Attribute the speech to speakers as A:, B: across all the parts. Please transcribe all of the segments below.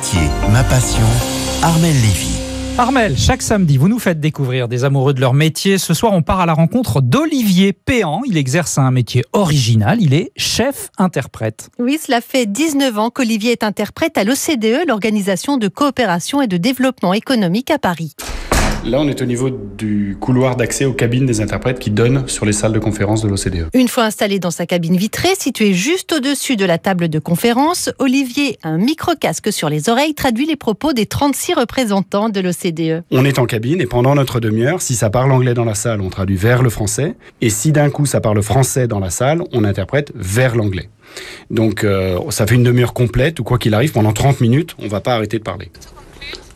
A: métier, ma passion, Armelle Lévy.
B: Armelle, chaque samedi, vous nous faites découvrir des amoureux de leur métier. Ce soir, on part à la rencontre d'Olivier Péan. Il exerce un métier original. Il est chef-interprète.
C: Oui, cela fait 19 ans qu'Olivier est interprète à l'OCDE, l'Organisation de coopération et de développement économique à Paris.
D: Là, on est au niveau du couloir d'accès aux cabines des interprètes qui donnent sur les salles de conférence de l'OCDE.
C: Une fois installé dans sa cabine vitrée, située juste au-dessus de la table de conférence, Olivier, un micro-casque sur les oreilles, traduit les propos des 36 représentants de l'OCDE.
D: On est en cabine et pendant notre demi-heure, si ça parle anglais dans la salle, on traduit vers le français. Et si d'un coup, ça parle français dans la salle, on interprète vers l'anglais. Donc, ça fait une demi-heure complète ou quoi qu'il arrive, pendant 30 minutes, on ne va pas arrêter de parler.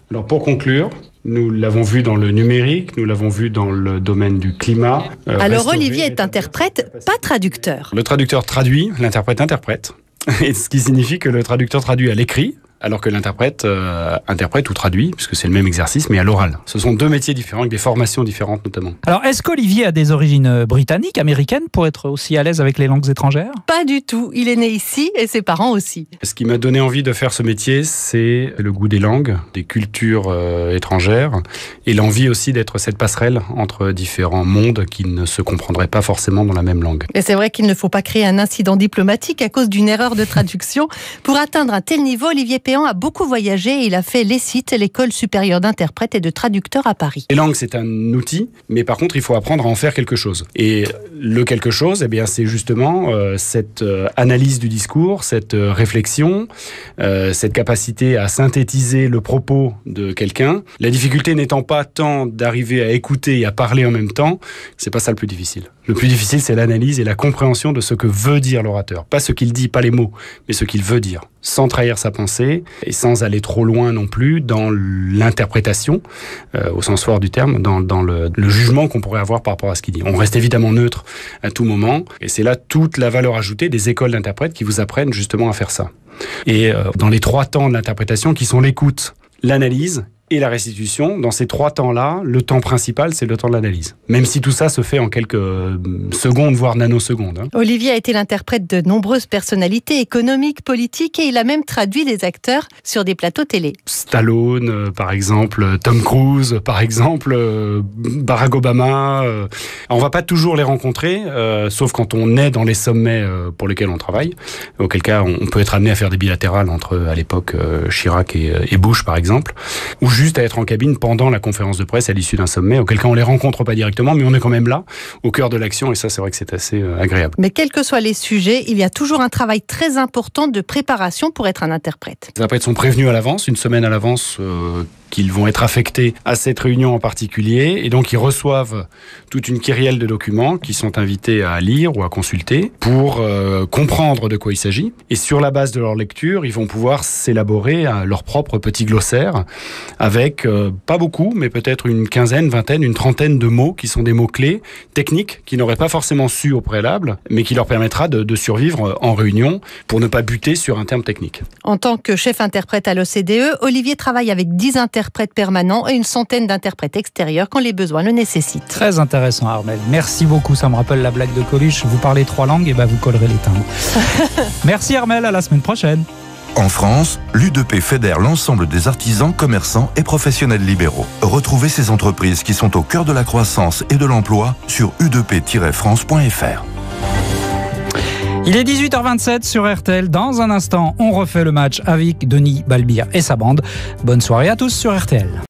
D: Alors, pour conclure, nous l'avons vu dans le numérique, nous l'avons vu dans le domaine du climat.
C: Alors Olivier est interprète, pas traducteur.
D: Le traducteur traduit, l'interprète interprète. Et ce qui signifie que le traducteur traduit à l'écrit, alors que l'interprète interprète ou traduit, puisque c'est le même exercice, mais à l'oral. Ce sont deux métiers différents, avec des formations différentes notamment.
B: Alors, est-ce qu'Olivier a des origines britanniques, américaines, pour être aussi à l'aise avec les langues étrangères ?
C: Pas du tout. Il est né ici et ses parents aussi.
D: Ce qui m'a donné envie de faire ce métier, c'est le goût des langues, des cultures étrangères, et l'envie aussi d'être cette passerelle entre différents mondes qui ne se comprendraient pas forcément dans la même langue.
C: Et c'est vrai qu'il ne faut pas créer un incident diplomatique à cause d'une erreur de traduction. Pour atteindre un tel niveau, Olivier Péan a beaucoup voyagé et il a fait l'ESIT, l'École supérieure d'interprètes et de traducteurs à Paris.
D: Les langues, c'est un outil, mais par contre, il faut apprendre à en faire quelque chose. Et le quelque chose, eh bien, c'est justement cette analyse du discours, cette réflexion, cette capacité à synthétiser le propos de quelqu'un. La difficulté n'étant pas tant d'arriver à écouter et à parler en même temps, c'est pas ça le plus difficile. Le plus difficile, c'est l'analyse et la compréhension de ce que veut dire l'orateur. Pas ce qu'il dit, pas les mots, mais ce qu'il veut dire. Sans trahir sa pensée et sans aller trop loin non plus dans l'interprétation, au sens fort du terme, dans le jugement qu'on pourrait avoir par rapport à ce qu'il dit. On reste évidemment neutre à tout moment et c'est là toute la valeur ajoutée des écoles d'interprètes qui vous apprennent justement à faire ça. Et dans les 3 temps de l'interprétation qui sont l'écoute, l'analyse et la restitution, dans ces 3 temps-là, le temps principal, c'est le temps de l'analyse. Même si tout ça se fait en quelques secondes, voire nanosecondes.
C: Olivier a été l'interprète de nombreuses personnalités économiques, politiques, et il a même traduit des acteurs sur des plateaux télé.
D: Stallone, par exemple, Tom Cruise, par exemple, Barack Obama. On va pas toujours les rencontrer, sauf quand on est dans les sommets pour lesquels on travaille, auquel cas on peut être amené à faire des bilatérales entre, à l'époque, Chirac et Bush, par exemple, ou juste à être en cabine pendant la conférence de presse à l'issue d'un sommet, auquel cas on les rencontre pas directement, mais on est quand même là, au cœur de l'action, et ça c'est vrai que c'est assez agréable.
C: Mais quels que soient les sujets, il y a toujours un travail très important de préparation pour être un interprète.
D: Les interprètes sont prévenus à l'avance, une semaine à l'avance, qu'ils vont être affectés à cette réunion en particulier, et donc ils reçoivent toute une kyrielle de documents qui sont invités à lire ou à consulter pour comprendre de quoi il s'agit, et sur la base de leur lecture, ils vont pouvoir s'élaborer leur propre petit glossaire avec pas beaucoup, mais peut-être une quinzaine, vingtaine, une trentaine de mots qui sont des mots-clés techniques qu'ils n'auraient pas forcément su au préalable, mais qui leur permettra de survivre en réunion pour ne pas buter sur un terme technique.
C: En tant que chef-interprète à l'OCDE, Olivier travaille avec 10 interprètes permanents et une centaine d'interprètes extérieurs quand les besoins le nécessitent.
B: Très intéressant, Armelle. Merci beaucoup. Ça me rappelle la blague de Coluche. Vous parlez 3 langues, et vous collerez les timbres. Merci, Armelle. À la semaine prochaine.
A: En France, l'U2P fédère l'ensemble des artisans, commerçants et professionnels libéraux. Retrouvez ces entreprises qui sont au cœur de la croissance et de l'emploi sur u2p-france.fr.
B: Il est 18h27 sur RTL. Dans un instant, on refait le match avec Denis Balbir et sa bande. Bonne soirée à tous sur RTL.